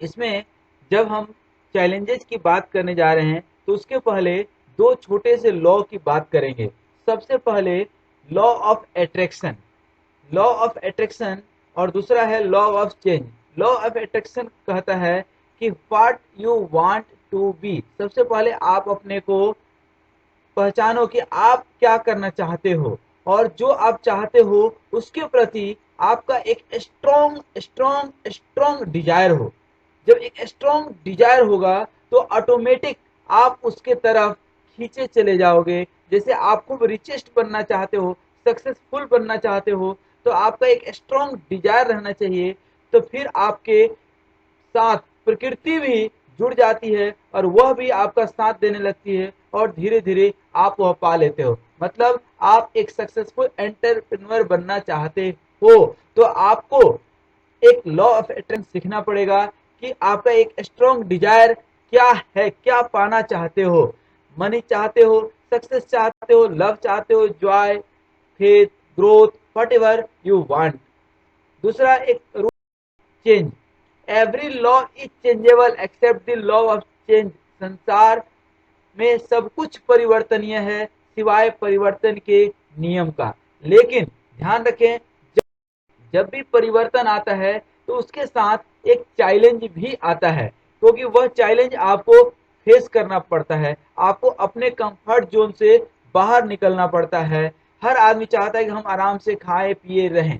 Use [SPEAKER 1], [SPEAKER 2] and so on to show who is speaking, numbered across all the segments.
[SPEAKER 1] इसमें जब हम चैलेंजेस की बात करने जा रहे हैं तो उसके पहले दो छोटे से लॉ की बात करेंगे। सबसे पहले law of attraction, law of attraction और दूसरा है law of change. Law of attraction कहता है कि what you want to be. सबसे पहले आप अपने को पहचानो कि आप क्या करना चाहते हो और जो आप चाहते हो उसके प्रति आपका एक स्ट्रॉन्ग स्ट्रॉन्ग स्ट्रॉन्ग डिजायर हो। जब एक स्ट्रॉन्ग डिजायर होगा तो ऑटोमेटिक आप उसके तरफ खींचे चले जाओगे। जैसे आप खूब रिचेस्ट बनना चाहते हो, सक्सेसफुल बनना चाहते हो, तो आपका एक स्ट्रॉन्ग डिजायर रहना चाहिए। तो फिर आपके साथ प्रकृति भी जुड़ जाती है और वह भी आपका साथ देने लगती है और धीरे धीरे आप वह पा लेते हो। मतलब आप एक सक्सेसफुल एंटरप्रेन्योर बनना चाहते हो तो आपको एक लॉ ऑफ अट्रैक्शन सीखना पड़ेगा कि आपका एक स्ट्रॉन्ग डिजायर क्या है, क्या पाना चाहते हो। मनी चाहते हो, सक्सेस चाहते हो, लव चाहते हो, joy, faith, growth, whatever you want. दूसरा एक rule change, every law is changeable except the law of change. संसार में सब कुछ परिवर्तनीय है सिवाय परिवर्तन के नियम का। लेकिन ध्यान रखें, जब भी परिवर्तन आता है तो उसके साथ एक चैलेंज भी आता है, क्योंकि वह चैलेंज आपको फेस करना पड़ता है। आपको अपने कंफर्ट जोन से बाहर निकलना पड़ता है। हर आदमी चाहता है कि हम आराम से खाए पिए रहें।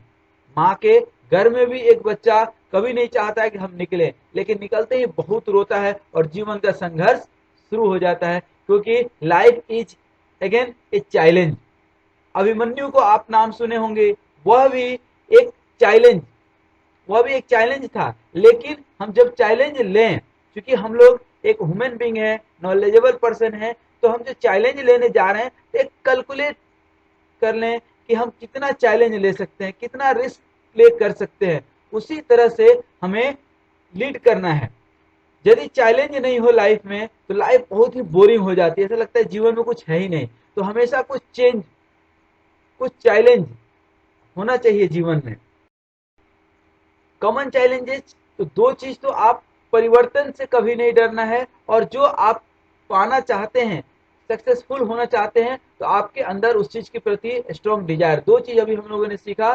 [SPEAKER 1] माँ के घर में भी एक बच्चा कभी नहीं चाहता है कि हम निकलें, लेकिन निकलते ही बहुत रोता है और जीवन का संघर्ष शुरू हो जाता है, क्योंकि life is again a challenge. Abhimanyu को आप नाम सुने होंगे, वह भी एक चैलेंज वह भी एक चैलेंज था। लेकिन हम जब चैलेंज लें, क्योंकि हम लोग एक ह्यूमन बींग है, नॉलेजेबल पर्सन है, तो हम जो चैलेंज लेने जा रहे हैं तो एक कैलकुलेट कर लें कि हम कितना चैलेंज ले सकते हैं, कितना रिस्क प्ले कर सकते हैं। उसी तरह से हमें लीड करना है। यदि चैलेंज नहीं हो लाइफ में तो लाइफ बहुत ही बोरिंग हो जाती है, ऐसा लगता है जीवन में कुछ है ही नहीं। तो हमेशा कुछ चेंज, कुछ चैलेंज होना चाहिए जीवन में। कॉमन चैलेंजेस तो दो चीज तो आप परिवर्तन से कभी नहीं डरना है, और जो आप पाना चाहते हैं, सक्सेसफुल होना चाहते हैं, तो आपके अंदर उस चीज के प्रति स्ट्रॉन्ग डिजायर। दो चीज अभी हम लोगों ने सीखा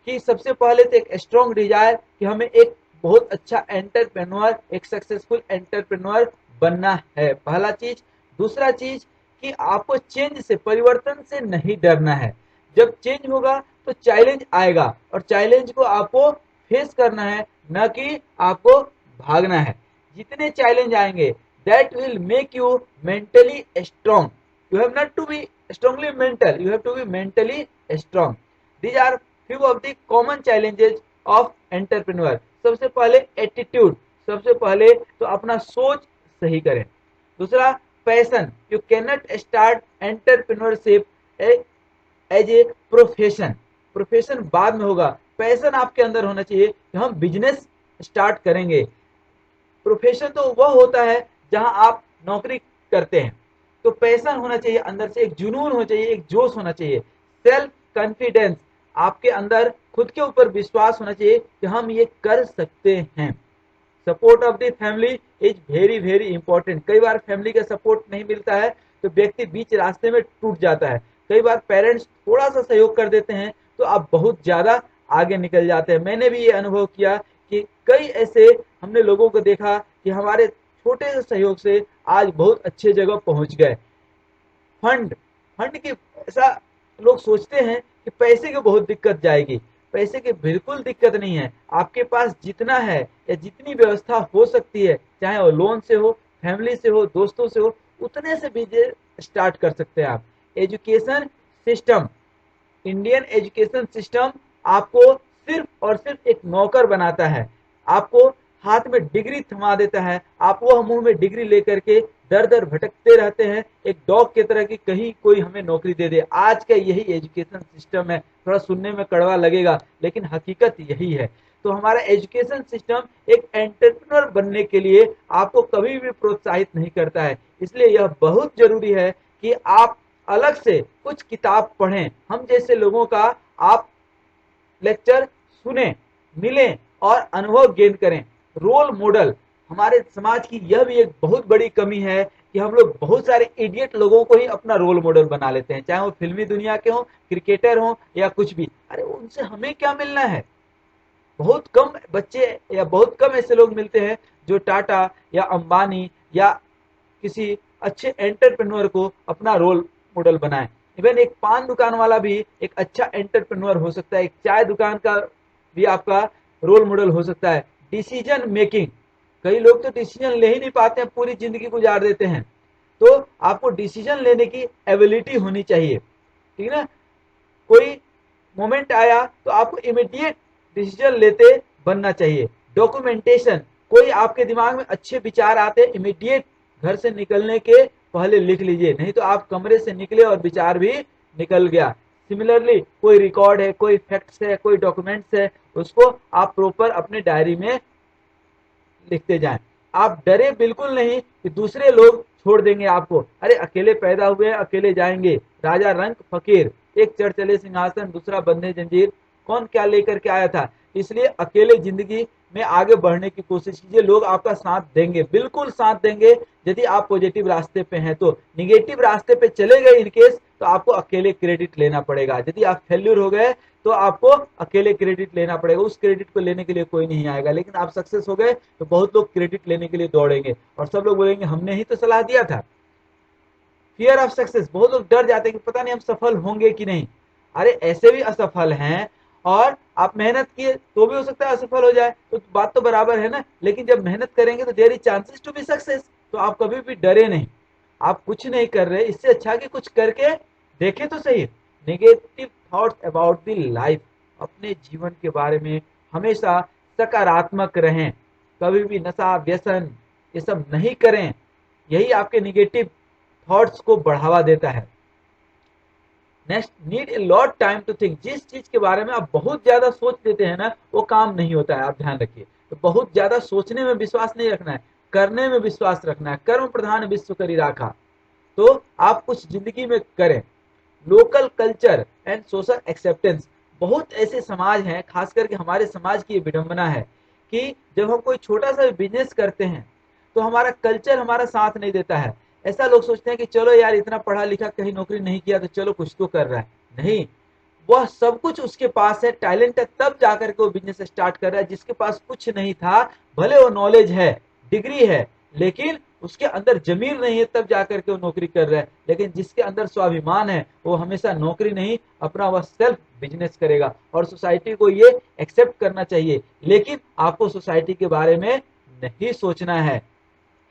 [SPEAKER 1] कि सबसे पहले तो एक स्ट्रॉन्ग डिजायर कि हमें एक बहुत अच्छा एंटरप्रेन्योर, एक सक्सेसफुल एंटरप्रेन्योर बनना है, पहला चीज। दूसरा चीज कि आपको चेंज से, परिवर्तन से नहीं डरना है। जब चेंज होगा तो चैलेंज आएगा और चैलेंज को आपको फेस करना है, न कि आपको भागना है। जितने चैलेंज आएंगे that will make you mentally strong. You have not to be strongly mental, you have to be mentally strong. These are few of the common challenges of entrepreneur। सबसे पहले एटीट्यूड, सबसे पहले तो अपना सोच सही करें। दूसरा passion, you can not start entrepreneurship as a profession. Profession बाद में होगा, पैशन आपके अंदर होना चाहिए कि हम बिजनेस स्टार्ट करेंगे। प्रोफेशन तो वह होता है जहां आप नौकरी करते हैं। तो पैशन होना चाहिए अंदर से, एक जुनून होना चाहिए, एक जोश होना चाहिए, सेल्फ कॉन्फिडेंस। आपके अंदर खुद के ऊपर विश्वास होना चाहिए कि हम ये कर सकते हैं। Support of the family is very very important. कई बार फैमिली का सपोर्ट नहीं मिलता है तो व्यक्ति बीच रास्ते में टूट जाता है। कई बार पेरेंट्स थोड़ा सा सहयोग कर देते हैं तो आप बहुत ज्यादा आगे निकल जाते हैं। मैंने भी ये अनुभव किया कि कई ऐसे हमने लोगों को देखा कि हमारे छोटे से सहयोग से आज बहुत अच्छे जगह पहुंच गए। फंड, फंड की ऐसा लोग सोचते हैं कि पैसे की बहुत दिक्कत जाएगी। पैसे की बिल्कुल दिक्कत नहीं है। आपके पास जितना है या जितनी व्यवस्था हो सकती है, चाहे वो लोन से हो, फैमिली से हो, दोस्तों से हो, उतने से बिजनेस स्टार्ट कर सकते हैं आप। Education system, Indian education system आपको सिर्फ और सिर्फ एक नौकर बनाता है। आपको हाथ में डिग्री थमा देता है, आप वह मुंह में डिग्री लेकर के दर दर भटकते रहते हैं एक डॉग की तरह कि कहीं कोई हमें नौकरी दे दे। आज का यही एजुकेशन सिस्टम है। थोड़ा सुनने में कड़वा लगेगा लेकिन हकीकत यही है। तो हमारा एजुकेशन सिस्टम एक एंटरप्रेन्योर बनने के लिए आपको कभी भी प्रोत्साहित नहीं करता है। इसलिए यह बहुत जरूरी है कि आप अलग से कुछ किताब पढ़ें, हम जैसे लोगों का आप लेक्चर सुने, मिलें और अनुभव गेन करें। रोल मॉडल, हमारे समाज की यह भी एक बहुत बड़ी कमी है कि हम लोग बहुत सारे इडियट लोगों को ही अपना रोल मॉडल बना लेते हैं, चाहे वो फिल्मी दुनिया के हों, क्रिकेटर हों या कुछ भी। अरे उनसे हमें क्या मिलना है? बहुत कम बच्चे या बहुत कम ऐसे लोग मिलते हैं जो टाटा या अंबानी या किसी अच्छे एंटरप्रेन्योर को अपना रोल मॉडल बनाए। इवन एक पान दुकान वाला भी एक अच्छा एंटरप्रेन्योर हो सकता है, एक चाय दुकान का भी आपका रोल मॉडल हो सकता है। डिसीजन मेकिंग, कई लोग तो डिसीजन ले ही नहीं पाते हैं, पूरी जिंदगी गुजार देते हैं। तो आपको डिसीजन लेने की एबिलिटी होनी चाहिए, ठीक है ना? कोई मोमेंट आया तो आपको इमीडिएट डिसीजन लेते बनना चाहिए। डॉक्यूमेंटेशन, कोई आपके दिमाग में अच्छे विचार आते इमीडिएट घर से निकलने के पहले लिख लीजिए, नहीं तो आप कमरे से निकले और विचार भी निकल गया। सिमिलरली कोई रिकॉर्ड है, कोई फैक्ट्स है, कोई डॉक्यूमेंट्स है, उसको आप प्रॉपर अपने डायरी में लिखते जाएं। आप डरे बिल्कुल नहीं कि दूसरे लोग छोड़ देंगे आपको। अरे अकेले पैदा हुए अकेले जाएंगे, राजा रंक फकीर, एक चढ़ चले सिंहासन दूसरा बंधे जंजीर, कौन क्या लेकर के आया था। इसलिए अकेले जिंदगी में आगे बढ़ने की कोशिश कीजिए, लोग आपका साथ देंगे, बिल्कुल साथ देंगे यदि आप पॉजिटिव रास्ते पे हैं। तो निगेटिव रास्ते पे चले गए इनकेस तो आपको अकेले क्रेडिट लेना पड़ेगा। यदि आप फेल्यूर हो गए तो आपको अकेले क्रेडिट लेना पड़ेगा, उस क्रेडिट को लेने के लिए कोई नहीं आएगा। लेकिन आप सक्सेस हो गए तो बहुत लोग क्रेडिट लेने के लिए दौड़ेंगे और सब लोग बोलेंगे हमने ही तो सलाह दिया था। फियर ऑफ सक्सेस, बहुत लोग डर जाते हैं कि पता नहीं हम सफल होंगे कि नहीं। अरे ऐसे भी असफल हैं और आप मेहनत किए तो भी हो सकता है असफल हो जाए, तो बात तो बराबर है ना। लेकिन जब मेहनत करेंगे तो there is chances to be success. तो आप कभी भी डरे नहीं। आप कुछ नहीं कर रहे, इससे अच्छा कि कुछ करके देखे तो सही। Negative thoughts about the life, अपने जीवन के बारे में हमेशा सकारात्मक रहें, कभी भी नशा व्यसन ये सब नहीं करें, यही आपके निगेटिव थॉट्स को बढ़ावा देता है। Next, need a lot time to think, जिस चीज के बारे में आप बहुत ज्यादा सोच लेते हैं ना वो काम नहीं होता है, आप ध्यान रखिए। तो बहुत ज्यादा सोचने में विश्वास नहीं रखना है, करने में विश्वास रखना है। कर्म प्रधान विश्व करी राखा, तो आप कुछ जिंदगी में करें। Local culture and social acceptance, बहुत ऐसे समाज हैं, खास करके हमारे समाज की ये विडंबना है कि जब हम कोई छोटा सा बिजनेस करते हैं तो हमारा कल्चर हमारा साथ नहीं देता है। ऐसा लोग सोचते हैं कि चलो यार इतना पढ़ा लिखा कहीं नौकरी नहीं किया तो चलो कुछ तो कर रहा है। नहीं, वह सब कुछ उसके पास है, टैलेंट है, तब जाकर के वो बिजनेस स्टार्ट कर रहा है। जिसके पास कुछ नहीं था, भले वो नॉलेज है, डिग्री है, लेकिन उसके अंदर जमीर नहीं है, तब जाकर के वो नौकरी कर रहा है। लेकिन जिसके अंदर स्वाभिमान है वो हमेशा नौकरी नहीं अपना वह सेल्फ बिजनेस करेगा। और सोसाइटी को ये एक्सेप्ट करना चाहिए, लेकिन आपको सोसाइटी के बारे में नहीं सोचना है।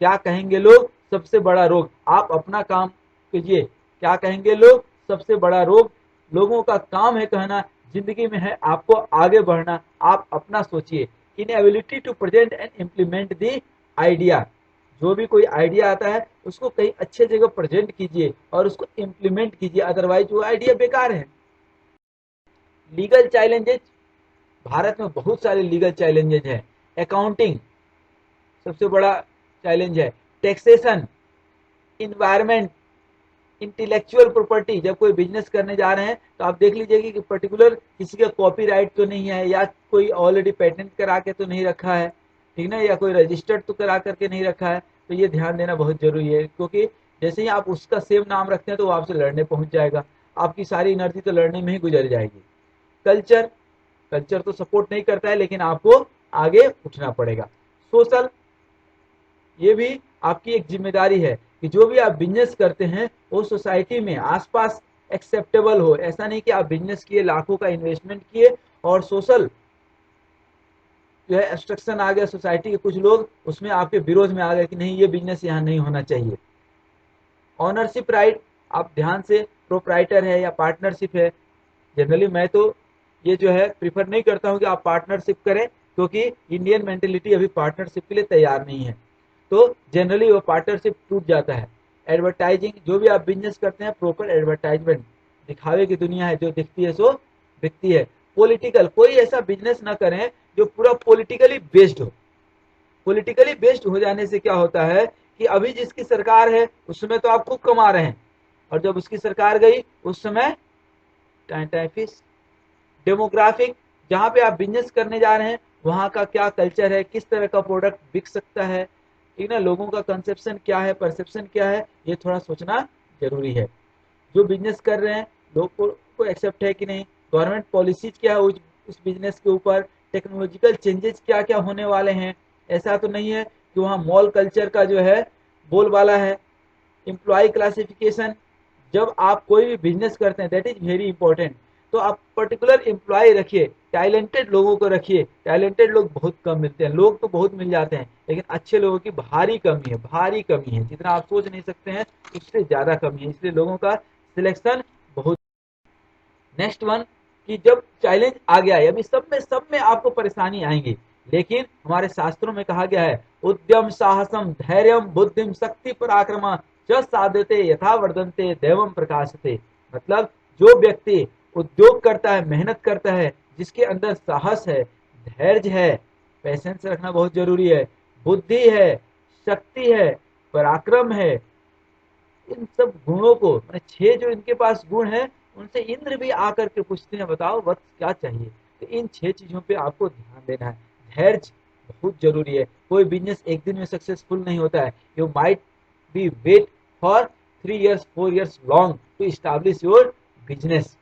[SPEAKER 1] क्या कहेंगे लोग, सबसे बड़ा रोग। आप अपना काम कीजिए, क्या कहेंगे लोग, सबसे बड़ा रोग। लोगों का काम है कहना, जिंदगी में है आपको आगे बढ़ना। आप अपना सोचिए। Inability to present and implement the idea, जो भी कोई आइडिया आता है उसको कहीं अच्छे जगह प्रेजेंट कीजिए और उसको इम्प्लीमेंट कीजिए, अदरवाइज वो आइडिया बेकार है। लीगल चैलेंजेस, भारत में बहुत सारे लीगल चैलेंजेस हैं। अकाउंटिंग सबसे बड़ा चैलेंज है, टैक्सेशन, इन्वायरमेंट, इंटेलेक्चुअल प्रॉपर्टी। जब कोई बिजनेस करने जा रहे हैं तो आप देख लीजिए कि पर्टिकुलर किसी का कॉपीराइट तो नहीं है, या कोई ऑलरेडी पेटेंट करा के तो नहीं रखा है, ठीक ना, या कोई रजिस्टर्ड तो करा करके नहीं रखा है। तो ये ध्यान देना बहुत जरूरी है, क्योंकि जैसे ही आप उसका सेम नाम रखते हैं तो वो आपसे लड़ने पहुंच जाएगा, आपकी सारी एनर्जी तो लड़ने में ही गुजर जाएगी। कल्चर, कल्चर तो सपोर्ट नहीं करता है, लेकिन आपको आगे उठना पड़ेगा। सोशल, ये भी आपकी एक जिम्मेदारी है कि जो भी आप बिजनेस करते हैं वो सोसाइटी में आसपास एक्सेप्टेबल हो। ऐसा नहीं कि आप बिजनेस किए, लाखों का इन्वेस्टमेंट किए और सोशल जो है इंस्ट्रक्शन आ गया, सोसाइटी के कुछ लोग उसमें आपके विरोध में आ गए कि नहीं ये बिजनेस यहाँ नहीं होना चाहिए। ऑनरशिप राइट, आप ध्यान से, प्रोप्राइटर है या पार्टनरशिप है। जनरली मैं तो ये जो है प्रीफर नहीं करता हूँ कि आप पार्टनरशिप करें, क्योंकि इंडियन मेंटेलिटी अभी पार्टनरशिप के लिए तैयार नहीं है, तो जनरली वो पार्टनरशिप टूट जाता है। एडवर्टाइजिंग, जो भी आप बिजनेस करते हैं प्रॉपर एडवर्टाइजमेंट, दिखावे की दुनिया है, जो दिखती है सो बिकती है। पॉलिटिकल, कोई ऐसा बिजनेस ना करें जो पूरा पॉलिटिकली बेस्ड हो। पॉलिटिकली बेस्ड हो जाने से क्या होता है कि अभी जिसकी सरकार है उस समय तो आप खूब कमा रहे हैं, और जब उसकी सरकार गई उस समय टाइम टाइम फिश। डेमोग्राफिक, जहां पे आप बिजनेस करने जा रहे हैं वहाँ का क्या कल्चर है, किस तरह का प्रोडक्ट बिक सकता है, ठीक ना, लोगों का कंसेप्शन क्या है, परसेप्शन क्या है, ये थोड़ा सोचना जरूरी है। जो बिजनेस कर रहे हैं लोग को एक्सेप्ट है कि नहीं, गवर्नमेंट पॉलिसीज क्या है उस बिजनेस के ऊपर, टेक्नोलॉजिकल चेंजेस क्या क्या होने वाले हैं। ऐसा तो नहीं है कि वहाँ मॉल कल्चर का जो है बोलबाला है। एम्प्लॉय क्लासिफिकेशन, जब आप कोई भी बिजनेस करते हैं, दैट इज वेरी इंपॉर्टेंट। तो आप पर्टिकुलर एम्प्लॉय रखिए, टैलेंटेड लोगों को रखिए। टैलेंटेड लोग बहुत कम मिलते हैं, लोग तो बहुत मिल जाते हैं, लेकिन अच्छे लोगों की भारी कमी है, भारी कमी है, जितना आप सोच नहीं सकते हैं उससे ज्यादा कमी है, इसलिए लोगों का सिलेक्शन बहुत। नेक्स्ट वन, कि जब चैलेंज आ गया है, अभी सब में आपको परेशानी आएंगी, लेकिन हमारे शास्त्रों में कहा गया है उद्यम साहसम धैर्यम बुद्धिम शक्ति पराक्रमा च साधते यथा वर्धनते दैवम प्रकाशते। मतलब जो व्यक्ति उद्योग करता है, मेहनत करता है, जिसके अंदर साहस है, धैर्य है, पेशेंस रखना बहुत जरूरी है, बुद्धि है, शक्ति है, पराक्रम है, इन सब गुणों को, मैंने 6 जो इनके पास गुण है, उनसे इंद्र भी आकर के पूछते हैं बताओ वत्स क्या चाहिए। तो इन 6 चीजों पे आपको ध्यान देना है। धैर्य बहुत जरूरी है, कोई बिजनेस एक दिन में सक्सेसफुल नहीं होता है। You might be wait for 3 years 4 years long to establish your business.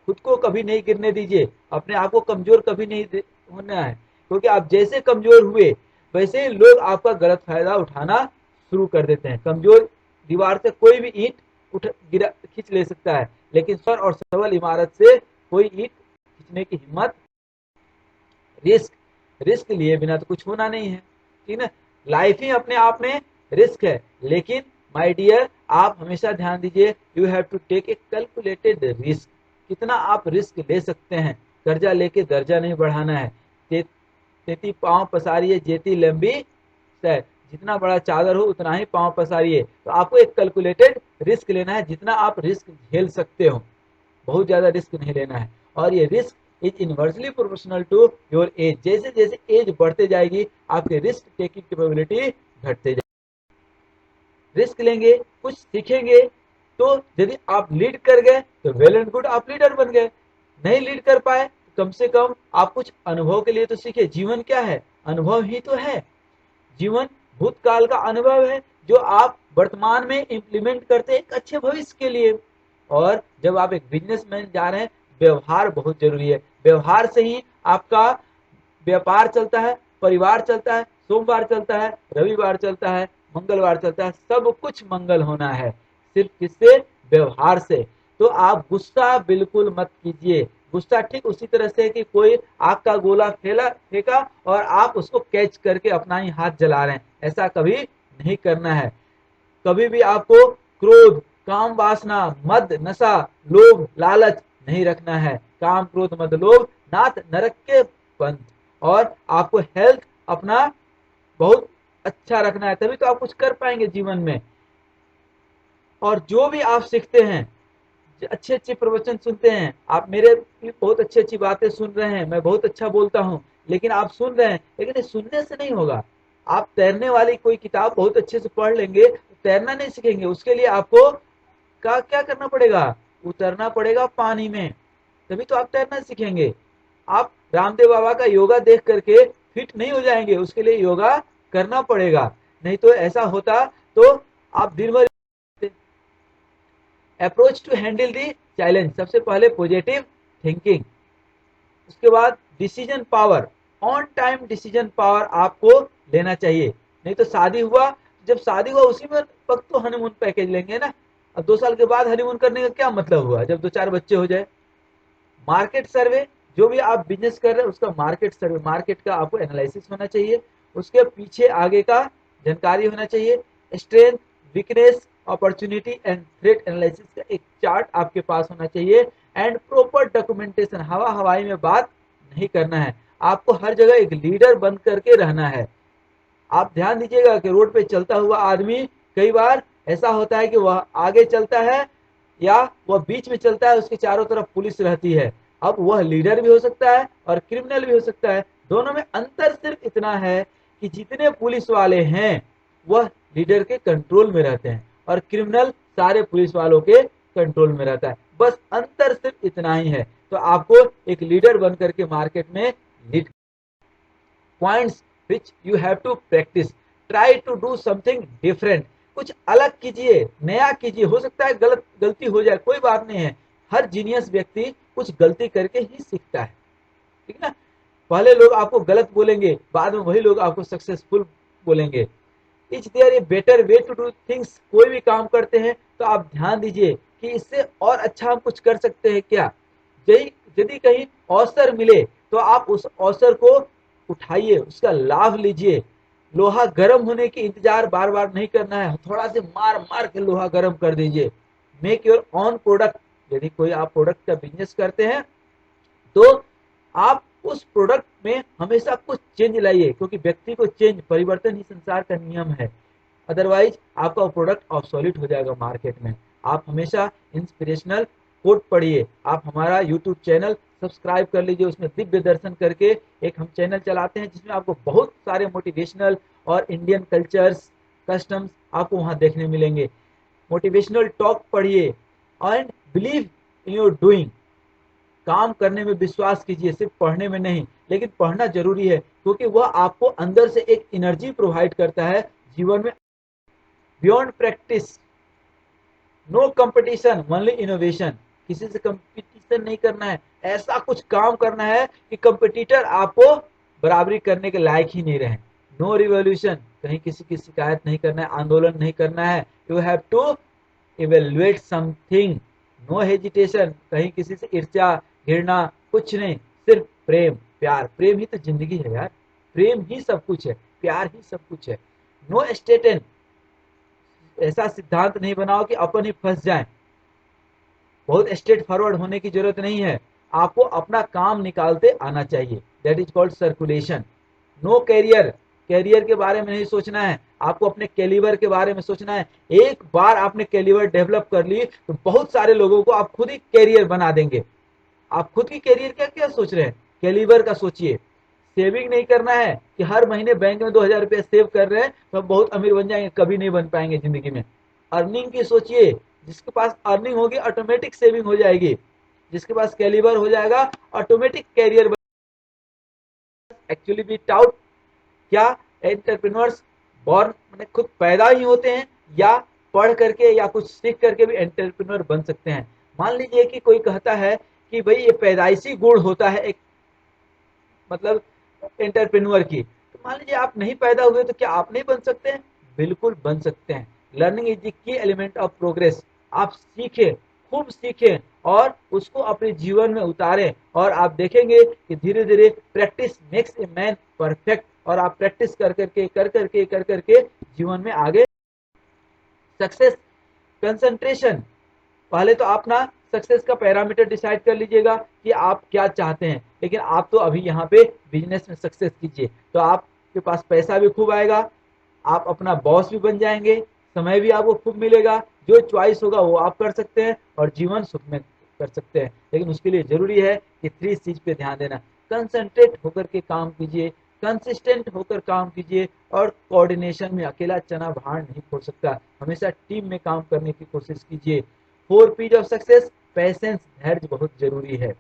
[SPEAKER 1] खुद को कभी नहीं गिरने दीजिए, अपने आप को कमजोर कभी नहीं होना है, क्योंकि आप जैसे कमजोर हुए वैसे ही लोग आपका गलत फायदा उठाना शुरू कर देते हैं। कमजोर दीवार से कोई भी ईंट खींच ले सकता है, लेकिन स्वर और सबल इमारत से कोई ईंट खींचने की हिम्मत, रिस्क, रिस्क लिए बिना तो कुछ होना नहीं है, ठीक है। लाइफ ही अपने आप में रिस्क है, लेकिन माय डियर आप हमेशा ध्यान दीजिए, you have to take a calculated risk. कितना आप रिस्क ले सकते हैं, कर्जा लेके दर्जा नहीं बढ़ाना है। तेती पांव पसारिए जेती लंबी सै, जितना बड़ा चादर हो उतना ही पांव पसारिए। तो आपको एक कैलकुलेटेड रिस्क लेना है, जितना आप रिस्क झेल सकते हो, बहुत ज्यादा रिस्क नहीं लेना है। और ये risk is inversely proportional to your age. जैसे जैसे एज बढ़ते जाएगी आपके रिस्क टेकिंग कैपेबिलिटी घटते जाएगी। रिस्क लेंगे, कुछ सीखेंगे, तो यदि आप लीड कर गए तो वेल एंड गुड, आप लीडर बन गए। नहीं लीड कर पाए तो कम से कम आप कुछ अनुभव के लिए तो सीखे। जीवन क्या है, अनुभव ही तो है। जीवन भूतकाल का अनुभव है जो आप वर्तमान में इंप्लीमेंट करते हैं एक अच्छे भविष्य के लिए। और जब आप एक बिजनेसमैन जा रहे हैं, व्यवहार बहुत जरूरी है। व्यवहार से ही आपका व्यापार चलता है, परिवार चलता है, सोमवार चलता है, रविवार चलता है, मंगलवार चलता है, सब कुछ मंगल होना है सिर्फ किससे, व्यवहार से। तो आप गुस्सा बिल्कुल मत कीजिए। गुस्सा ठीक उसी तरह से कि कोई आग का गोला फेंका और आप उसको कैच करके अपना ही हाथ जला रहे हैं, ऐसा कभी नहीं करना है। कभी भी आपको क्रोध, काम वासना, मद, नशा, लोभ, लालच नहीं रखना है। काम क्रोध मद लोभ नाथ नरक के पंथ। और आपको हेल्थ अपना बहुत अच्छा रखना है, तभी तो आप कुछ कर पाएंगे जीवन में। और जो भी आप सीखते हैं, अच्छे अच्छे प्रवचन सुनते हैं, आप मेरे बहुत अच्छी अच्छी बातें सुन रहे हैं, मैं बहुत अच्छा बोलता हूँ, लेकिन आप सुन रहे हैं, लेकिन ये सुनने से नहीं होगा। आप तैरने वाली कोई किताब बहुत अच्छे से पढ़ लेंगे, तैरना नहीं सीखेंगे। उसके लिए आपको क्या करना पड़ेगा, उतरना पड़ेगा पानी में, तभी तो आप तैरना सीखेंगे। आप रामदेव बाबा का योगा देख करके फिट नहीं हो जाएंगे, उसके लिए योगा करना पड़ेगा। नहीं तो ऐसा होता तो आप दिन भर। Approach to handle the challenge, सबसे पहले पॉजिटिव थिंकिंग, उसके बाद decision power, on time decision power आपको लेना चाहिए। नहीं तो शादी हुआ, जब शादी हुआ उसी में वक्त तो हनीमून पैकेज लेंगे ना। अब 2 साल के बाद हनीमून करने का क्या मतलब हुआ, जब 2 4 बच्चे हो जाए। मार्केट सर्वे, जो भी आप बिजनेस कर रहे हैं उसका मार्केट सर्वे, मार्केट का आपको एनालिसिस होना चाहिए, उसके पीछे आगे का जानकारी होना चाहिए। Strength, weakness, opportunity and threat analysis का एक चार्ट आपके पास होना चाहिए। एंड प्रॉपर डॉक्यूमेंटेशन, हवा हवाई में बात नहीं करना है, आपको हर जगह एक लीडर बन करके रहना है। आप ध्यान दीजिएगा कि रोड पे चलता हुआ आदमी कई बार ऐसा होता है कि वह आगे चलता है या वह बीच में चलता है, उसके चारों तरफ पुलिस रहती है। अब वह लीडर भी हो सकता है और क्रिमिनल भी हो सकता है। दोनों में अंतर सिर्फ इतना है कि जितने पुलिस वाले हैं वह लीडर के कंट्रोल में रहते हैं और क्रिमिनल सारे पुलिस वालों के कंट्रोल में रहता है। बस अंतर सिर्फ इतना ही है। तो आपको एक लीडर बन करके मार्केट में lead points which you have to practice. Try to do something different, कुछ अलग कीजिए, नया कीजिए। हो सकता है गलती हो जाए, कोई बात नहीं है। हर जीनियस व्यक्ति कुछ गलती करके ही सीखता है, ठीक ना। पहले लोग आपको गलत बोलेंगे, बाद में वही लोग आपको सक्सेसफुल बोलेंगे। Is there a better way to do things, कोई भी काम करते हैं तो आप ध्यान दीजिए कि इससे और अच्छा हम कुछ कर सकते हैं क्या। यदि यदि कहीं अवसर मिले तो आप उस अवसर को उठाइए, उसका लाभ लीजिए। लोहा गर्म होने की इंतजार बार बार नहीं करना है, थोड़ा से मार मार के लोहा गर्म कर दीजिए। मेक योर ऑन प्रोडक्ट, यदि कोई आप प्रोडक्ट का बिजनेस करते हैं तो आप उस प्रोडक्ट में हमेशा कुछ चेंज लाइए, क्योंकि व्यक्ति को चेंज, परिवर्तन ही संसार का नियम है। अदरवाइज आपका प्रोडक्ट ऑब्सोलीट हो जाएगा मार्केट में। आप हमेशा इंस्पिरेशनल कोट पढ़िए। आप हमारा यूट्यूब चैनल सब्सक्राइब कर लीजिए, उसमें दिव्य दर्शन करके एक हम चैनल चलाते हैं जिसमें आपको बहुत सारे मोटिवेशनल और इंडियन कल्चर्स, कस्टम्स आपको वहां देखने मिलेंगे। मोटिवेशनल टॉक पढ़िए and believe in your doing, काम करने में विश्वास कीजिए, सिर्फ पढ़ने में नहीं। लेकिन पढ़ना जरूरी है क्योंकि वह आपको अंदर से एक एनर्जी प्रोवाइड करता है जीवन में। Beyond practice, no competition only innovation, किसी से कंपटीशन नहीं करना है, ऐसा कुछ काम करना है कि कंपटीटर आपको बराबरी करने के लायक ही नहीं रहे। नो रिवॉल्यूशन, कहीं किसी की शिकायत नहीं करना है, आंदोलन नहीं करना है। You have to evaluate something. No hesitation, कहीं किसी से ईर्ष्या घृणा कुछ नहीं, सिर्फ प्रेम प्यार। प्रेम ही तो जिंदगी है यार, प्रेम ही सब कुछ है, प्यार ही सब कुछ है। नो स्टेटन, ऐसा सिद्धांत नहीं बनाओ कि अपन ही फंस जाए। बहुत स्ट्रेट फॉरवर्ड होने की जरूरत नहीं है, आपको अपना काम निकालते आना चाहिए। That is called circulation. No career, career के बारे में नहीं सोचना है, आपको अपने कैलिबर के बारे में सोचना है। एक बार आपने कैलिबर डेवलप कर ली तो बहुत सारे लोगों को आप खुद ही कैरियर बना देंगे। आप खुद की कैरियर क्या क्या सोच रहे हैं, कैलिबर का सोचिए। सेविंग नहीं करना है कि हर महीने बैंक में 2000 रुपया सेव कर रहे हैं तो हम बहुत अमीर बन जाएंगे, कभी नहीं बन पाएंगे जिंदगी में। अर्निंग की सोचिए, जिसके पास अर्निंग होगी ऑटोमेटिक सेविंग हो जाएगी, जिसके पास कैलिबर हो जाएगा automatic career. Actually be taught, क्या एंटरप्रेन्योर्स बॉर्न मैंने खुद पैदा ही होते हैं या पढ़ करके या कुछ सीख करके भी एंटरप्रेन्योर बन सकते हैं। मान लीजिए कि कोई कहता है कि भाई ये पैदाइशी गुण होता है एक, मतलब एंटरप्रेन्योर की, तो मान लीजिए आप नहीं पैदा हुए तो क्या आप नहीं बन सकते हैं? बिल्कुल बन सकते हैं। Learning is the key element of progress. आप सीखें, खूब सीखें और उसको अपने जीवन में उतारें और आप देखेंगे कि धीरे धीरे practice makes a man perfect. और आप प्रैक्टिस कर करके जीवन में आगे सक्सेस। कंसंट्रेशन, पहले तो आप ना सक्सेस का पैरामीटर डिसाइड कर लीजिएगा कि आप क्या चाहते हैं। लेकिन आप तो अभी यहाँ पे बिजनेस में सक्सेस कीजिए तो आपके पास पैसा भी खूब आएगा, आप अपना बॉस भी बन जाएंगे, समय भी आपको खूब मिलेगा, जो चॉइस होगा वो आप कर सकते हैं और जीवन सुख में कर सकते हैं। लेकिन उसके लिए जरूरी है कि 3 चीज पे ध्यान देना। कंसंट्रेट होकर के काम कीजिए, कंसिस्टेंट होकर काम कीजिए और कोऑर्डिनेशन में अकेला चना भार नहीं फोड़ सकता, हमेशा टीम में काम करने की कोशिश कीजिए। 4 पीज ऑफ सक्सेस, पैसेंस धैर्य बहुत जरूरी है,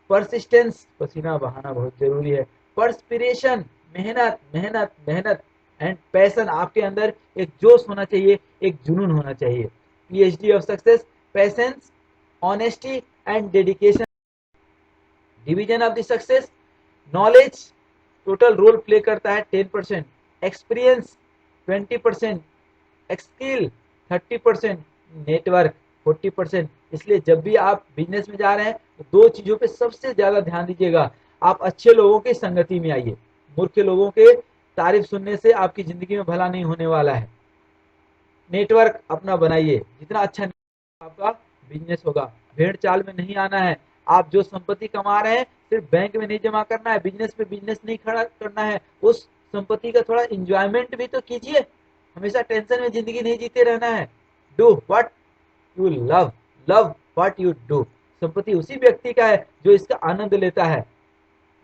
[SPEAKER 1] परसिस्टेंस पसीना बहाना बहुत जरूरी है, परस्पिरेशन मेहनत मेहनत मेहनत, एंड पैशन आपके अंदर एक जोश होना चाहिए, एक जुनून होना चाहिए। PhD of success, patience honesty and dedication. Division of the success, knowledge total role play करता है 10%, एक्सपीरियंस 20%, स्किल 30%, नेटवर्क 40%। इसलिए जब भी आप बिजनेस में जा रहे हैं तो 2 चीजों पे सबसे ज्यादा ध्यान दीजिएगा। आप अच्छे लोगों की संगति में आइए, मूर्ख लोगों के तारीफ सुनने से आपकी जिंदगी में भला नहीं होने वाला है। नेटवर्क अपना बनाइए, जितना अच्छा आपका बिजनेस होगा। भेड़ चाल में नहीं आना है, आप जो संपत्ति कमा रहे हैं सिर्फ बैंक में नहीं जमा करना है, बिजनेस में बिजनेस नहीं खड़ा करना है, उस संपत्ति का थोड़ा इंजॉयमेंट भी तो कीजिए। हमेशा टेंशन में जिंदगी नहीं जीते रहना है। Do what you love, love what you do. संपत्ति उसी व्यक्ति का है जो इसका आनंद लेता है।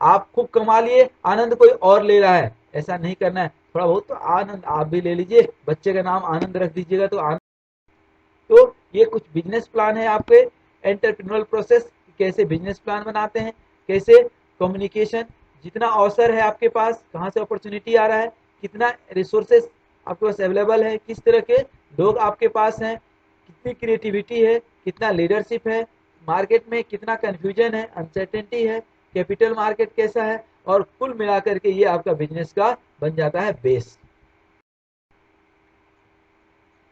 [SPEAKER 1] आप खूब कमा लिए, आनंद कोई और ले रहा है, ऐसा नहीं करना है। थोड़ा बहुत तो आनंद आप भी ले लीजिए, बच्चे का नाम आनंद रख दीजिएगा तो आनंद। तो ये कुछ बिजनेस प्लान है आपके, एंटरप्रेन्योरल प्रोसेस, कैसे बिजनेस प्लान बनाते हैं, कैसे कम्युनिकेशन, जितना अवसर है आपके पास, कहाँ से अपॉर्चुनिटी आ रहा है, कितना रिसोर्सेस आपके पास अवेलेबल है, किस तरह के लोग आपके पास हैं, कितनी क्रिएटिविटी है, कितना लीडरशिप है, मार्केट में कितना कंफ्यूजन है, अनसर्टेनिटी है, कैपिटल मार्केट कैसा है, और कुल मिलाकर के ये आपका बिजनेस का बन जाता है बेस।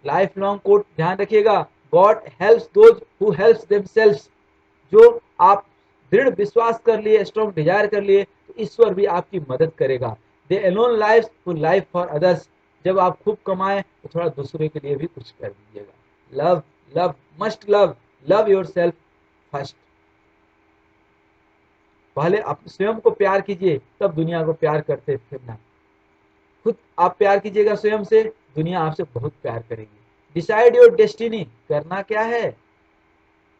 [SPEAKER 1] लाइफ लॉन्ग कोट ध्यान रखिएगा, God helps those who helps themselves. जो आप दृढ़ विश्वास कर लिए, स्ट्रॉन्ग डिजायर कर लिए, तो ईश्वर भी आपकी मदद करेगा। दे alone life for life for others. जब आप खूब कमाएं तो थोड़ा दूसरे के लिए भी कुछ कर दीजिएगा। Love, love, must love, love your self first. पहले आप स्वयं को प्यार कीजिए, तब दुनिया को प्यार करते फिरना। खुद आप प्यार कीजिएगा स्वयं से, दुनिया आपसे बहुत प्यार करेगी। डिसाइड योर डेस्टिनी, करना क्या है,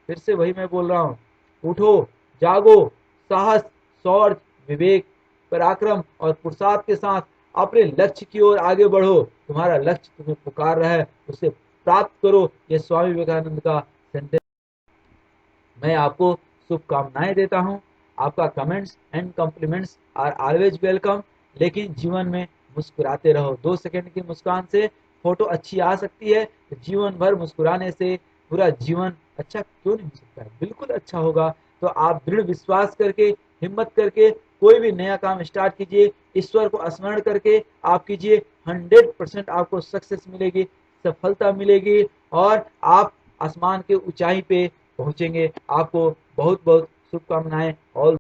[SPEAKER 1] फिर से वही मैं बोल रहा हूँ, उठो, जागो, साहस, शौर्य, विवेक, पराक्रम और पुरुषार्थ के साथ अपने लक्ष्य की ओर आगे बढ़ो। तुम्हारा लक्ष्य तुम्हें पुकार रहा है, उसे प्राप्त करो। यह स्वामी विवेकानंद का सेंटेंस। मैं आपको शुभकामनाएं देता हूं। आपका comments and compliments are always welcome. लेकिन जीवन में मुस्कुराते रहो। 2 सेकंड की मुस्कान से फोटो अच्छी आ सकती है, तो जीवन भर मुस्कुराने से पूरा जीवन अच्छा क्यों नहीं हो सकता है? बिल्कुल अच्छा होगा। तो आप दृढ़ विश्वास करके, हिम्मत करके कोई भी नया काम स्टार्ट कीजिए, ईश्वर को स्मरण करके आप कीजिए। 100% आपको सक्सेस मिलेगी, सफलता मिलेगी, और आप आसमान के ऊंचाई पे पहुंचेंगे। आपको बहुत बहुत शुभकामनाएं। ऑल